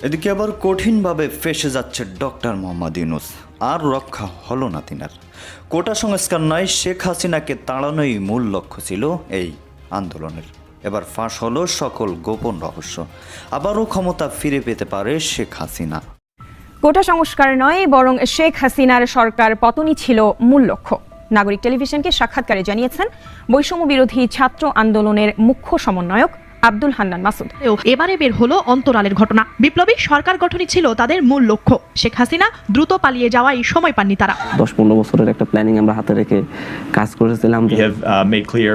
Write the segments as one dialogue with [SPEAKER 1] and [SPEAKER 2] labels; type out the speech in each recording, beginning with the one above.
[SPEAKER 1] এদিকে আবার কঠিনভাবে ফেঁসে যাচ্ছে ডক্টর মোহাম্মদ ইউনূস। আর রক্ষা হলো না তিনার। কোটা সংস্কার নয়, শেখ হাসিনাকে তাড়ানোই মূল লক্ষ্য ছিল এই আন্দোলনের। এবার ফাঁস হলো সকল গোপন রহস্য। আবারও ক্ষমতা ফিরে পেতে পারে শেখ হাসিনা।
[SPEAKER 2] কোটা সংস্কার নয়, বরং শেখ হাসিনার সরকার পতনই ছিল মূল লক্ষ্য। নাগরিক টেলিভিশনকে সাক্ষাৎকারে জানিয়েছেন বৈষম্য বিরোধী ছাত্র আন্দোলনের মুখ্য সমন্বয়ক আব্দুল হান্নান মাসুদ।
[SPEAKER 3] এবারে বের হলো অন্তরালের ঘটনা। বিপ্লবী সরকার গঠনই ছিল তাদের মূল লক্ষ্য। শেখ হাসিনা দ্রুত পালিয়ে যাওয়াই সময় পাননি তারা।
[SPEAKER 4] 10-15 বছরের একটা প্ল্যানিং আমরা হাতে রেখে কাজ করেছিলাম।
[SPEAKER 5] We have made clear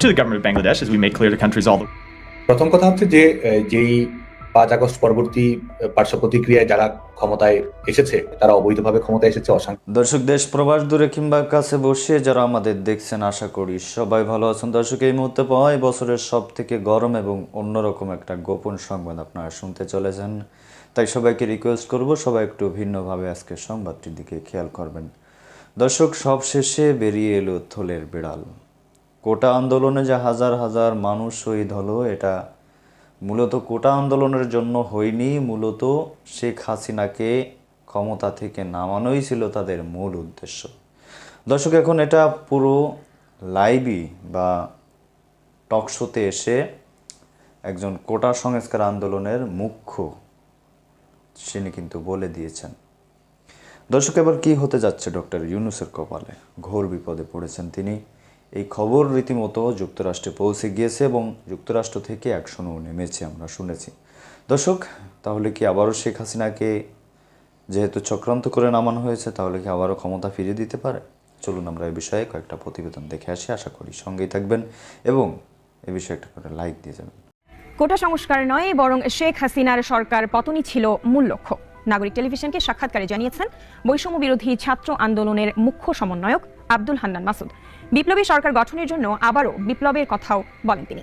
[SPEAKER 5] to the government of Bangladesh, as we made clear to countries all the
[SPEAKER 6] প্রথম কথা হচ্ছে যে যেই 5 আগস্ট পরবর্তী পার্শ্ব প্রতিক্রিয়ায় যারা ক্ষমতায় এসেছে তারা অবৈধভাবে ক্ষমতায় এসেছে।
[SPEAKER 1] দর্শক, দেশ প্রবাস দূরে কিংবা কাছে বসে যারা আমাদের দেখছেন, আশা করি সবাই ভালো আছেন। দর্শক, এই মুহূর্তে পাওয়া বছরের সব থেকে গরম এবং অন্যরকম একটা গোপন সংবাদ আপনারা শুনতে চলেছেন। তাই সবাইকে রিকোয়েস্ট করব, সবাই একটু ভিন্নভাবে আজকে সংবাদটির দিকে খেয়াল করবেন। দর্শক, সব শেষে বেরিয়ে এলো থলের বিড়াল। কোটা আন্দোলনে যে হাজার হাজার মানুষ শহীদ হলো, এটা মূলত কোটা আন্দোলনের জন্য হয়নি, মূলত শেখ হাসিনাকে ক্ষমতা থেকে নামানোই ছিল তাদের মূল উদ্দেশ্য। দর্শক, এখন এটা পুরো লাইভই বা টক শোতে এসে একজন কোটা সংস্কার আন্দোলনের মুখ্য তিনি কিন্তু বলে দিয়েছেন। দর্শক, এবার কি হতে যাচ্ছে ডক্টর ইউনূসের কপালে? ঘোর বিপদে পড়েছেন তিনি। এই খবর রীতিমতো যুক্তরাষ্ট্রে পৌঁছে গিয়েছে এবং যুক্তরাষ্ট্র থেকে অ্যাকশনও নেমেছে, আমরা শুনেছি। দর্শক, তাহলে কি আবারও শেখ হাসিনাকে যেহেতু চক্রান্ত করে নামানো হয়েছে, তাহলে কি আবারও ক্ষমতা ফিরিয়ে দিতে পারে? চলুন আমরা এই বিষয়ে কয়েকটা প্রতিবেদন দেখে আসি। আশা করি সঙ্গেই থাকবেন এবং এই বিষয়ে একটা করে লাইক দিয়ে যাবেন।
[SPEAKER 2] কোটা সংস্কার নয়, বরং শেখ হাসিনার সরকার পতনই ছিল মূল লক্ষ্য। নাগরিক টেলিভিশনকে সাক্ষাৎকারে জানিয়েছেন বৈষম্য বিরোধী ছাত্র আন্দোলনের মুখ্য সমন্বয়ক আব্দুল হান্নান মাসুদ। বিপ্লবী সরকার গঠনের জন্য আবারও বিপ্লবের কথাও বলেন তিনি।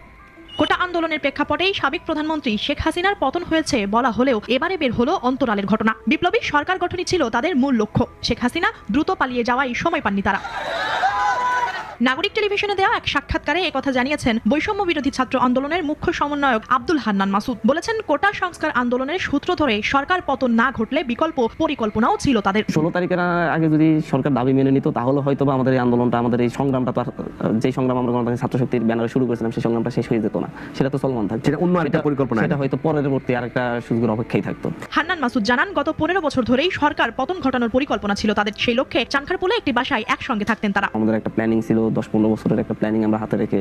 [SPEAKER 3] কোটা আন্দোলনের প্রেক্ষাপটেই সাবেক প্রধানমন্ত্রী শেখ হাসিনার পতন হয়েছে বলা হলেও এবারে বের হলো অন্তরালের ঘটনা। বিপ্লবী সরকার গঠনই ছিল তাদের মূল লক্ষ্য। শেখ হাসিনা দ্রুত পালিয়ে যাওয়াই সময় পাননি তারা। নাগরিক টেলিভিশনে দেওয়া এক সাক্ষাৎকারে একথা জানিয়েছেন বৈষম্য বিরোধী ছাত্র আন্দোলনের মুখ্য সমন্বয়ক আব্দুল হান্নান মাসুদ। বলেছেন, কোটা সংস্কার আন্দোলনের সূত্র ধরে সরকার পতন না ঘটলে বিকল্প পরিকল্পনাও ছিল তাদের।
[SPEAKER 4] 16 তারিখের আগে যদি সরকার দাবি মেনে নিত, তাহলে হয়তো বা আমাদের এই আন্দোলনটা, আমাদের এই সংগ্রামটা, যে সংগ্রাম আমরা গণতান্ত্রিক ছাত্র শক্তির ব্যানারে শুরু করেছিলাম, সেই সংগ্রামটা শেষ হয়ে যেত না। সেটা তো চলমান থাকতো, সেটা অন্য আরেকটা পরিকল্পনা, সেটা হয়তো পরবর্তী আরেকটা সুযোগের অপেক্ষায় থাকতো।
[SPEAKER 3] হান্নান মাসুদ জানান, গত 15 বছর ধরেই সরকার পতন ঘটানোর পরিকল্পনা ছিল তাদের। সেই লক্ষ্যে চানখারপুলে একটি বাসায় একসঙ্গে থাকতেন তারা।
[SPEAKER 4] আমাদের একটা প্ল্যানিং ছিল, 10-15 বছরের একটা প্ল্যানিং আমরা হাতে রেখে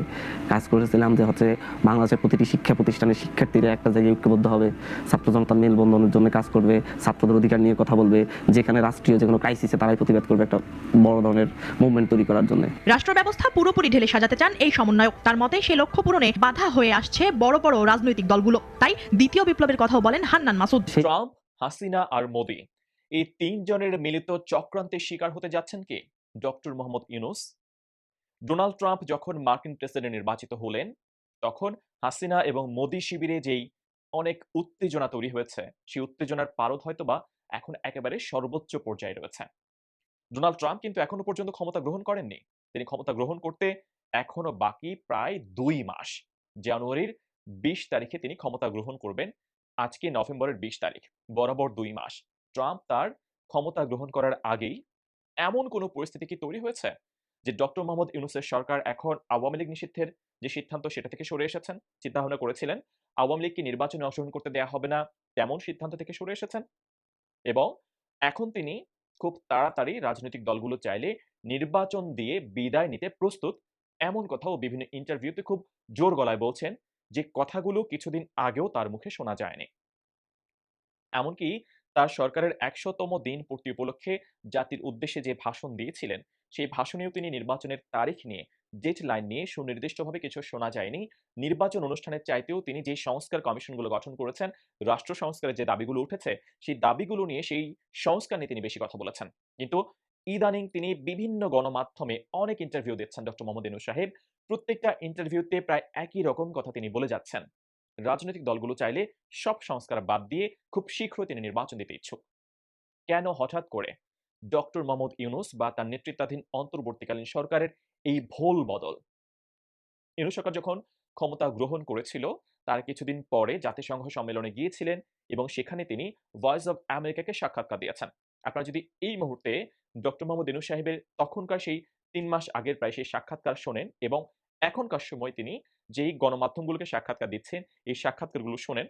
[SPEAKER 4] কাজ করেছিলাম, যে হচ্ছে বাংলাদেশের প্রতিটি শিক্ষা প্রতিষ্ঠানের শিক্ষার্থীরা একটা জায়গায় ঐক্যবদ্ধ হবে, ছাত্র জনতার মেলবন্ধনের জন্য কাজ করবে, ছাত্রদের অধিকার নিয়ে কথা বলবে, যেখানে রাষ্ট্রীয় যে কোনো ক্রাইসিসে তারাই প্রতিবাদ করবে, একটা বড় ধরনের মুভমেন্ট তৈরি করার জন্য।
[SPEAKER 3] রাষ্ট্র ব্যবস্থা পুরোপুরি ঢেলে সাজাতে চান এই সমন্বয়ক। তার মতে সে লক্ষ্য পূরণে বাধা হয়ে আসছে বড় বড় রাজনৈতিক দলগুলো। তাই দ্বিতীয় বিপ্লবের কথাও বলেন হান্নান মাসুদ।
[SPEAKER 5] ট্রাম্প, হাসিনা আর মোদি, এই তিনজনের মিলিত চক্রান্তের শিকার হতে যাচ্ছেন কি doctor Mohammad Yunus. Donald Trump যখন মার্কিন প্রেসিডেন্ট নির্বাচিত হলেন, তখন হাসিনা এবং মোদি শিবিরে যেই অনেক উত্তেজনা তৈরি হয়েছে, সেই উত্তেজনার পারদ হয়তোবা এখন একেবারে সর্বোচ্চ পর্যায়ে রয়েছে। ডোনাল্ড ট্রাম্প কিন্তু এখনো পর্যন্ত ক্ষমতা গ্রহণ করেননি। তিনি ক্ষমতা গ্রহণ করতে এখনো বাকি প্রায় 2 মাস। জানুয়ারির 20 তারিখে তিনি ক্ষমতা গ্রহণ করবেন। আজকে নভেম্বরের 20 তারিখ, বরাবর 2 মাস। ট্রাম্প তার ক্ষমতা গ্রহণ করার আগেই এমন কোনো পরিস্থিতি কি তৈরি হয়েছে যে ডক্টর মোহাম্মদ ইউনূসের সরকার এখন আওয়ামী লীগ নিষিদ্ধের যে সিদ্ধান্ত, সেটা থেকে সরে এসেছেন? চিন্তা ভাবনা করেছিলেন আওয়ামী লীগকে নির্বাচনে অংশগ্রহণ করতে দেয়া হবে না, তেমন সিদ্ধান্ত থেকে সরে এসেছেন এবং এখন তিনি খুব তাড়াতাড়ি রাজনৈতিক দলগুলো চাইলে নির্বাচন দিয়ে বিদায় নিতে প্রস্তুত, এমন কথাও বিভিন্ন ইন্টারভিউতে খুব জোর গলায় বলছেন, যে কথাগুলো কিছুদিন আগেও তার মুখে শোনা যায়নি। এমনকি তার সরকারের 100তম দিন পূর্তি উপলক্ষে জাতির উদ্দেশ্যে যে ভাষণ দিয়েছিলেন, সেই ভাষণেও তিনি নির্বাচনের তারিখ নিয়ে, ডেট লাইন নিয়ে সুনির্দিষ্টভাবে কিছু শোনা যায়নি। নির্বাচন অনুষ্ঠানের চাইতেও তিনি যে সংস্কার কমিশনগুলো গঠন করেছেন, রাষ্ট্র সংস্কারের যে দাবিগুলো উঠেছে, সেই দাবিগুলো নিয়ে, সেই সংস্কার নিয়ে তিনি বেশি কথা বলেছেন। কিন্তু ইদানিং তিনি বিভিন্ন গণমাধ্যমে অনেক ইন্টারভিউ দিচ্ছেন ডক্টর মোহাম্মদ ইউনূস সাহেব। প্রত্যেকটা ইন্টারভিউতে প্রায় একই রকম কথা তিনি বলে যাচ্ছেন। রাজনৈতিক দলগুলো চাইলে সব সংস্কার বাদ দিয়ে খুব শীঘ্রই তিনি নির্বাচন দিতে ইচ্ছুক। কেন হঠাৎ করে ডক্টর মোহাম্মদ ইউনূস বা তার নেতৃত্বাধীন অন্তর্বর্তীকালীন সরকারের এই ভুল বদল? ইউনূস সরকার যখন ক্ষমতা গ্রহণ করেছিল তার কিছুদিন পরে জাতিসংঘ সম্মেলনে গিয়েছিলেন এবং সেখানে তিনি ভয়েস অব আমেরিকাকে সাক্ষাৎকার দিয়েছেন। আপনারা যদি এই মুহূর্তে ডক্টর মোহাম্মদ ইউনূস সাহেবের তখনকার সেই ৩ মাস আগের প্রায় সেই সাক্ষাৎকার শোনেন এবং এখনকার সময় তিনি যেই গণমাধ্যমগুলোকে সাক্ষাৎকার দিচ্ছেন, এই সাক্ষাৎকারগুলো শোনেন,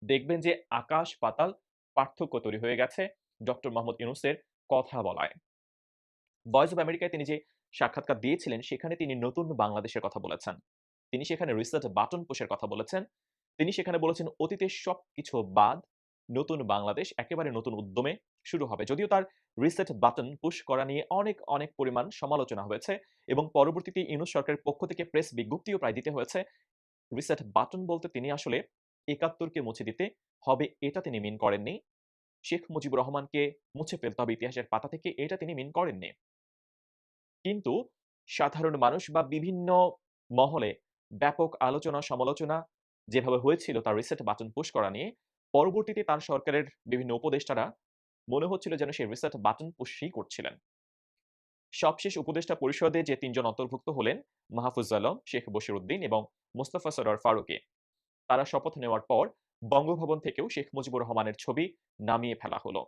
[SPEAKER 5] দেখবেন যে আকাশ পাতাল পার্থক্য তৈরি হয়ে গেছে ডক্টর মোহাম্মদ ইউনূসের কথা বলায়। ভয়েস অব আমেরিকায় তিনি যে সাক্ষাৎকার দিয়েছিলেন সেখানে তিনি নতুন বাংলাদেশের কথা বলেছেন। তিনি সেখানে রিসেট বাটন পুশের কথা বলেছেন। তিনি সেখানে বলেছেন অতীতের সবকিছু বাদ নতুন বাংলাদেশ একেবারে নতুন উদ্যমে শুরু হবে। যদিও তার রিসেট বাটন পুশ করা নিয়ে অনেক পরিমাণ সমালোচনা হয়েছে এবং পরবর্তীতে ইউনূস সরকারের পক্ষ থেকে প্রেস বিজ্ঞপ্তিও প্রায় দিতে হয়েছে। রিসেট বাটন বলতে তিনি আসলে ৭১ কে মুছে দিতে হবে এটা তিনি মিন করেননি। শেখ মুজিবুর রহমানকে মুছে ফেলতে হবে ইতিহাসের পাতা থেকে এটা তিনি মিন করেননি। কিন্তু সাধারণ মানুষ বা বিভিন্ন মহলে ব্যাপক আলোচনা সমালোচনা যেভাবে হয়েছিল তার রিসেট বাটন পুশ করা নিয়ে, পরবর্তীতে তার সরকারের বিভিন্ন উপদেষ্টারা মনে হচ্ছিল যেন সেই রিসেট বাটন পুশই করছিলেন। সবশেষ উপদেষ্টা পরিষদে যে ৩ জন অন্তর্ভুক্ত হলেন মাহফুজ আলম, শেখ বশির উদ্দিন এবং মোস্তফা সরোয়ার ফারুকী, তারা শপথ নেওয়ার পর বঙ্গভবন থেকেও শেখ মুজিবুর রহমানের ছবি নামিয়ে ফেলা হলো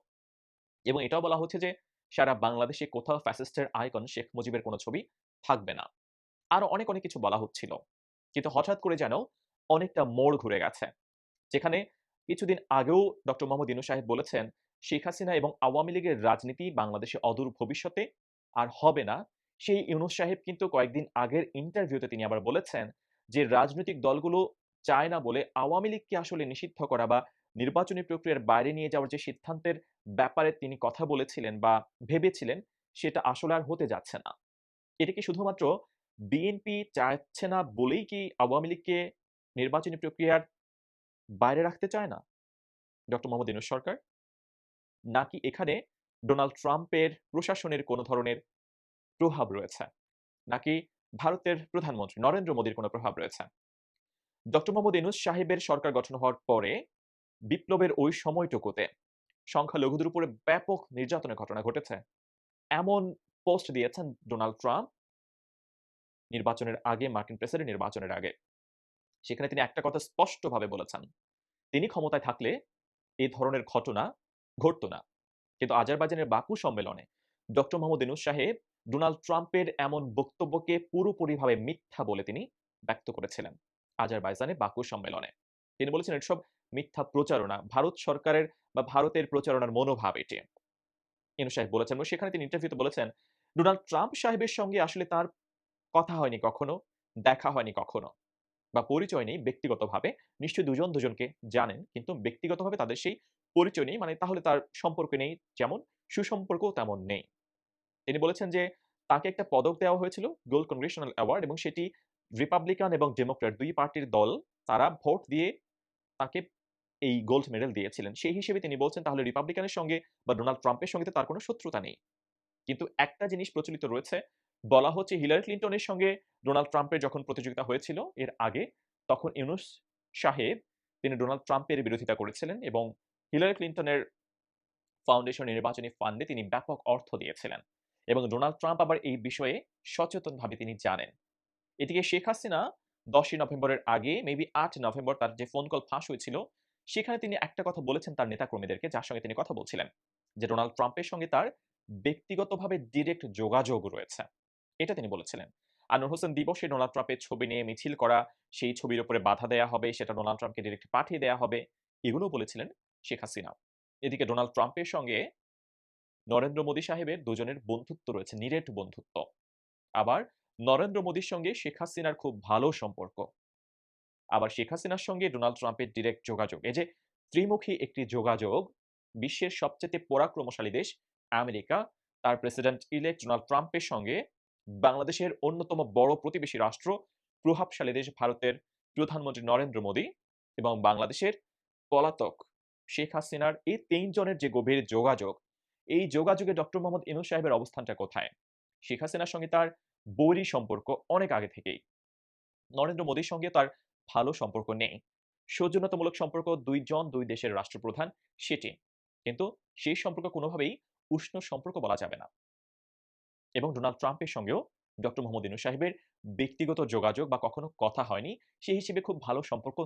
[SPEAKER 5] এবং এটাও বলা হচ্ছে যে সারা বাংলাদেশে কোথাও ফ্যাসিস্টের আইকন শেখ মুজিবের কোনো ছবি থাকবে না। আরো অনেক কিছু বলা হচ্ছিল, কিন্তু হঠাৎ করে যেন অনেকটা মোড় ঘুরে গেছে। যেখানে কিছুদিন আগেও ডক্টর মোহাম্মদ ইউনূস সাহেব বলেছেন শেখ হাসিনা এবং আওয়ামী লীগের রাজনীতি বাংলাদেশে অদূর ভবিষ্যতে আর হবে না, সেই ইউনূস সাহেব কিন্তু কয়েকদিন আগের ইন্টারভিউতে তিনি আবার বলেছেন যে রাজনৈতিক দলগুলো চায় না বলে আওয়ামী লীগকে আসলে নিষিদ্ধ করা বা নির্বাচনী প্রক্রিয়ার বাইরে নিয়ে যাওয়ার যে সিদ্ধান্তের ব্যাপারে তিনি কথা বলেছিলেন বা ভেবেছিলেন সেটা আসলে আর হতে যাচ্ছে না। এটা কি শুধুমাত্র বিএনপি চাচ্ছে না বলেই কি আওয়ামী লীগকে নির্বাচনী প্রক্রিয়ার বাইরে রাখতে চায় না ডক্টর মোহাম্মদ ইউনূস সরকার? নাকি এখানে ডোনাল্ড ট্রাম্পের প্রশাসনের কোনো ধরনের প্রভাব রয়েছে? নাকি ভারতের প্রধানমন্ত্রী নরেন্দ্র মোদীর কোনো প্রভাব রয়েছে? ডক্টর মোহাম্মদ ইউনূস সাহেবের সরকার গঠন হওয়ার পরে বিপ্লবের ওই সময়টুকুতে সংখ্যালঘুদের উপরে ব্যাপক নির্যাতনের ঘটনা ঘটেছে এমন পোস্ট দিয়েছেন ডোনাল্ড ট্রাম্প নির্বাচনের আগে, মার্কিন প্রেসিডেন্ট নির্বাচনের আগে। সেখানে তিনি একটা কথা স্পষ্টভাবে বলেছেন, তিনি ক্ষমতায় থাকলে এই ধরনের ঘটনা ঘটতো না। কিন্তু আজারবাইজানের বাকু সম্মেলনে ডক্টর মোহাম্মদ ইউনূস সাহেব ডোনাল্ড ট্রাম্পের এমন বক্তব্যকে পুরোপুরিভাবে মিথ্যা বলে তিনি ব্যক্ত করেছিলেন আজারবাইজানে বাকু সম্মেলনে। তিনি বলেছেন এসব মিথ্যা প্রচারণা, ভারত সরকারের বা ভারতের প্রচারণার মনোভাব এটি। ইউনূস সাহেব বলেছেন এবং সেখানে তিনি ইন্টারভিউতে বলেছেন ডোনাল্ড ট্রাম্প সাহেবের সঙ্গে আসলে তার কথা হয়নি কখনো, দেখা হয়নি কখনো বা পরিচয় নেই ব্যক্তিগতভাবে। নিশ্চয়ই দুজন দুজনকে জানেন, কিন্তু ব্যক্তিগতভাবে তাদের সেই পরিচয় নেই। মানে তাহলে তার সম্পর্ক নেই, যেমন সুসম্পর্কও তেমন নেই। তিনি বলেছেন যে তাকে একটা পদক দেওয়া হয়েছিল, গোল্ড কংগ্রেশনাল অ্যাওয়ার্ড, এবং সেটি রিপাবলিকান এবং ডেমোক্র্যাট ২ পার্টির দল তারা ভোট দিয়ে তাকে এই গোল্ড মেডেল দিয়েছিলেন। সেই হিসেবে তিনি বলছেন তাহলে রিপাবলিকানের সঙ্গে বা ডোনাল্ড ট্রাম্পের সঙ্গে তো তার কোনো শত্রুতা নেই। কিন্তু একটা জিনিস প্রচলিত রয়েছে, বলা হচ্ছে হিলারি ক্লিনটনের সঙ্গে ডোনাল্ড ট্রাম্পের যখন প্রতিযোগিতা হয়েছিল এর আগে, তখন ইউনূস সাহেব তিনি ডোনাল্ড ট্রাম্পের বিরোধিতা করেছিলেন এবং হিলারি ক্লিনটনের ফাউন্ডেশন নির্বাচনী ফান্ডে তিনি ব্যাপক অর্থ দিয়েছিলেন এবং ডোনাল্ড ট্রাম্প আবার এই বিষয়ে সচেতনভাবে তিনি জানেন। এদিকে শেখ হাসিনা ১০ই নভেম্বরের আগে মেবি ৮ নভেম্বর তার যে ফোন কল ফাঁস হয়েছিল সেখানে তিনি একটা কথা বলেছেন তার নেতাকর্মীদেরকে, যার সঙ্গে তিনি কথা বলছিলেন, যে ডোনাল্ড ট্রাম্পের সঙ্গে তার ব্যক্তিগতভাবে ডিরেক্ট যোগাযোগ রয়েছে। এটা তিনি বলেছিলেন। আনোয়ার হোসেন দিবসে ডোনাল্ড ট্রাম্পের ছবি নিয়ে মিছিল করা, সেই ছবির উপরে বাধা দেয়া হবে, সেটা ডোনাল্ড ট্রাম্পকে ডিরেক্ট পাঠিয়ে দেয়া হবে, এগুলো বলেছিলেন শেখ হাসিনা। এদিকে ডোনাল্ড ট্রাম্পের সঙ্গে নরেন্দ্র মোদী সাহেবের দুজনের বন্ধুত্ব রয়েছে, নিরেট বন্ধুত্ব। আবার নরেন্দ্র মোদীর সঙ্গে শেখ হাসিনার খুব ভালো সম্পর্ক। আবার শেখ হাসিনার সঙ্গে ডোনাল্ড ট্রাম্পের ডিরেক্ট যোগাযোগ। এই যে ত্রিমুখী একটি যোগাযোগ, বিশ্বের সবচেয়ে পরাক্রমশালী দেশ আমেরিকা তার প্রেসিডেন্ট ইলেক্ট ডোনাল্ড ট্রাম্পের সঙ্গে বাংলাদেশের অন্যতম বড় প্রতিবেশী রাষ্ট্র প্রভাবশালী দেশ ভারতের প্রধানমন্ত্রী নরেন্দ্র মোদী এবং বাংলাদেশের পলাতক শেখ হাসিনার এই ৩ জনের যে গভীর যোগাযোগ, এই যোগাযোগে ডক্টর মোহাম্মদ ইউনূস সাহেবের অবস্থানটা কোথায়? শেখ হাসিনার সঙ্গে তার বৈরী সম্পর্ক অনেক আগে থেকেই। নরেন্দ্র মোদীর সঙ্গে তার ভালো সম্পর্ক নেই। সৌজন্যতামূলক সম্পর্ক দুই দেশের রাষ্ট্রপ্রধান সেটি। কিন্তু সেই সম্পর্ক কোনোভাবেই উষ্ণ সম্পর্ক বলা যাবে না। এবং ডোনাল্ড ট্রাম্পের সঙ্গেও ডক্টর মোহাম্মদ ইউনূস সাহেবের ব্যক্তিগত যোগাযোগ বা কখনো কথা হয়নি, সেই হিসেবে খুব ভালো সম্পর্ক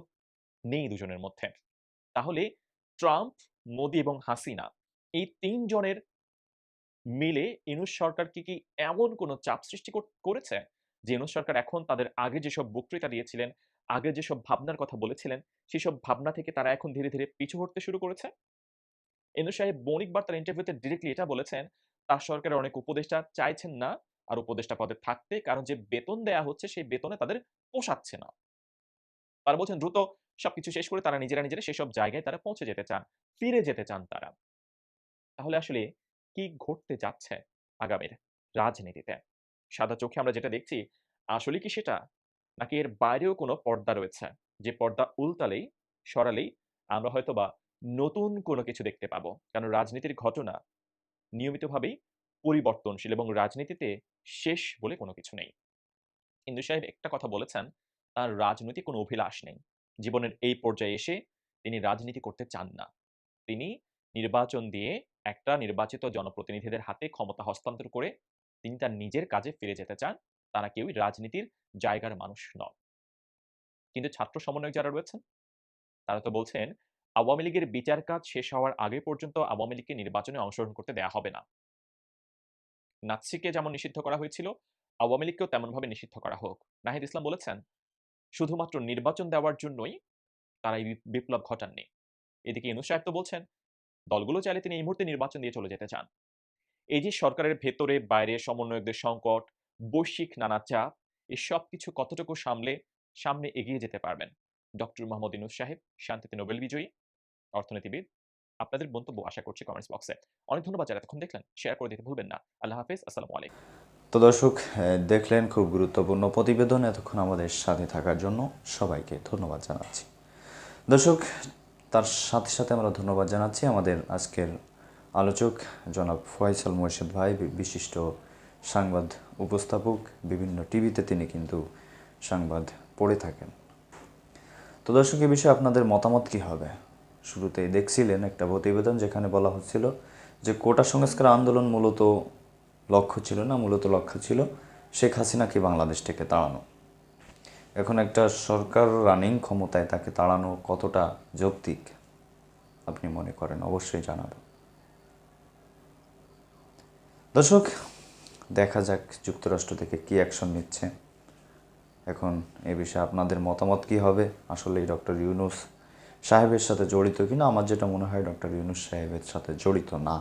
[SPEAKER 5] নেই দুজনের মধ্যে। তাহলে ট্রাম্প, মোদি এবং হাসিনা এই ৩ জনের মিলে ইউনূস সরকারকে কি এমন কোনো চাপ সৃষ্টি করেছে যে ইউনূস সরকার এখন তাদের আগে যেসব বক্তৃতা দিয়েছিলেন, আগে যেসব ভাবনার কথা বলেছিলেন, সেসব ভাবনা থেকে তারা এখন ধীরে, ধীরে পিছু হটতে শুরু করেছে? ইউনূস সাহেব মৌলিক বার্তার ইন্টারভিউতে ডিরেক্টলি এটা বলেছেন, তার সরকারের অনেক উপদেষ্টা চাইছেন না আর উপদেষ্টা পদে থাকতে, কারণ যে বেতন দেয়া হচ্ছে সেই বেতনে তাদের পোষাচ্ছে না। তারা বলছেন দ্রুত সবকিছু শেষ করে তারা নিজেরা, নিজেরা সেসব জায়গায় তারা পৌঁছে যেতে চান। ফিরে যেতে চান তারা। তাহলে আসলে কি ঘটতে যাচ্ছে আগামীর রাজনীতিতে? সাদা চোখে আমরা যেটা দেখছি, আসলে কি সেটা? নাকি এর বাইরেও কোনো পর্দা রয়েছে? যে পর্দা উল্টালেই, সরালেই আমরা হয়তোবা নতুন কোনো কিছু দেখতে পাবো। কারণ রাজনীতির ঘটনা নিয়মিতভাবেই পরিবর্তনশীল এবং রাজনীতিতে শেষ বলে কোনো কিছু নেই। ইন্দু সাহেব একটা কথা বলেছেন, তার রাজনৈতিক কোনো অভিলাষ নেই। জীবনের এই পর্যায়ে এসে তিনি রাজনীতি করতে চান না। তিনি নির্বাচন দিয়ে একটা নির্বাচিত জনপ্রতিনিধিদের হাতে ক্ষমতা হস্তান্তর করে তিনি তার নিজের কাজে ফিরে যেতে চান। তারা কেউই রাজনীতির জায়গার মানুষ নন। কিন্তু ছাত্র সমন্বয়ক যারা রয়েছেন, তারা তো বলছেন আওয়ামী লীগের বিচার কাজ শেষ হওয়ার আগে পর্যন্ত আওয়ামী লীগকে নির্বাচনে অংশগ্রহণ করতে দেয়া হবে না। নাৎসিকে যেমন নিষিদ্ধ করা হয়েছিল, আওয়ামী লীগকেও তেমনভাবে নিষিদ্ধ করা হোক। নাহিদ ইসলাম বলেছেন, শুধুমাত্র নির্বাচন দেওয়ার জন্যই তারা এই বিপ্লব ঘটাননি। এদিকে ইউনূস সাহেব তো বলছেন, দলগুলো চাইলে তিনি এই মুহূর্তে নির্বাচন দিয়ে চলে যেতে চান। এই যে সরকারের ভেতরে বাইরে সমন্বয়কদের সংকট, বৈশ্বিক নানা চাপ, এই সবকিছু কতটুকু সামলে সামনে এগিয়ে যেতে পারবেন ডক্টর মোহাম্মদ ইউনূস সাহেব, শান্তিতে নোবেল বিজয়ী অর্থনীতিবিদ? আপনাদের মন্তব্য আশা করছি কমেন্টস বক্সে। অনেক ধন্যবাদ যারা এতক্ষণ দেখলেন। শেয়ার করে দিতে ভুলবেন না। আল্লাহ হাফেজ। আসসালামু আলাইকুম।
[SPEAKER 1] তো দর্শক, দেখলেন খুব গুরুত্বপূর্ণ প্রতিবেদন। এতক্ষণ আমাদের সাথে থাকার জন্য সবাইকে ধন্যবাদ জানাচ্ছি। দর্শক, তার সাথে সাথে আমরা ধন্যবাদ জানাচ্ছি আমাদের আজকের আলোচক জনাব ফয়সাল মোর্শেদ ভাই, বিশিষ্ট সংবাদ উপস্থাপক। বিভিন্ন টিভিতে তিনি কিন্তু সংবাদ পড়ে থাকেন। তো দর্শক, এই বিষয়ে আপনাদের মতামত কী হবে? শুরুতেই দেখছিলেন একটা প্রতিবেদন যেখানে বলা হচ্ছিল যে কোটা সংস্কার আন্দোলন মূলত লক্ষ্য ছিল না, মূলত লক্ষ্য ছিল শেখ হাসিনাকে বাংলাদেশ থেকে তাড়ানো। এখন একটা সরকার রানিং ক্ষমতায় তাকে তাড়ানো কতটা যৌক্তিক আপনি মনে করেন? অবশ্যই জানাবেন। দর্শক, দেখা যাক যুক্তরাষ্ট্র থেকে কী অ্যাকশন নিচ্ছে। এখন এ বিষয়ে আপনাদের মতামত কী হবে? আসলেই ডক্টর ইউনূস সাহেবের সাথে জড়িত কিনা? আমার যেটা মনে হয় ডক্টর ইউনূস সাহেবের সাথে জড়িত না,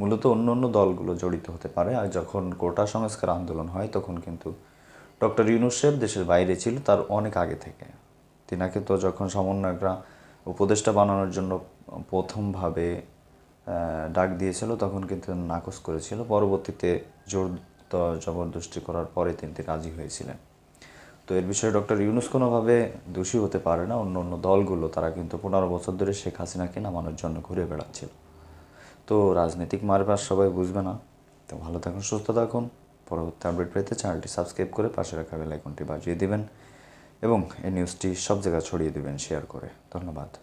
[SPEAKER 1] মূলত অন্য অন্য দলগুলো জড়িত হতে পারে। আর যখন কোটা সংস্কার আন্দোলন হয় তখন কিন্তু ডক্টর ইউনূস সাহেব দেশের বাইরে ছিল তার অনেক আগে থেকে। তিনাকে তো যখন সমন্বয়করা উপদেষ্টা বানানোর জন্য প্রথমভাবে ডাক দিয়েছিল তখন কিন্তু নাকচ করেছিল। পরবর্তীতে জোর জবরদস্তি করার পরে তিনি রাজি হয়েছিলেন। তো এর বিষয়ে ডক্টর ইউনূস কোনোভাবে দোষী হতে পারে না। অন্য অন্য দলগুলো তারা কিন্তু 15 বছর ধরে শেখ হাসিনাকে নামানোর জন্য ঘুরে বেড়াচ্ছিল। তো রাজনৈতিক মারপ্যাচ সবাই বুঝবে না। তো ভালো থাকুন, সুস্থ থাকুন। পরবর্তী আপডেট পেতে চ্যানেলটি সাবস্ক্রাইব করে পাশে রাখা বেল আইকনটি বাজিয়ে দিবেন এবং এই নিউজটি সব জায়গায় ছড়িয়ে দিবেন শেয়ার করে। ধন্যবাদ।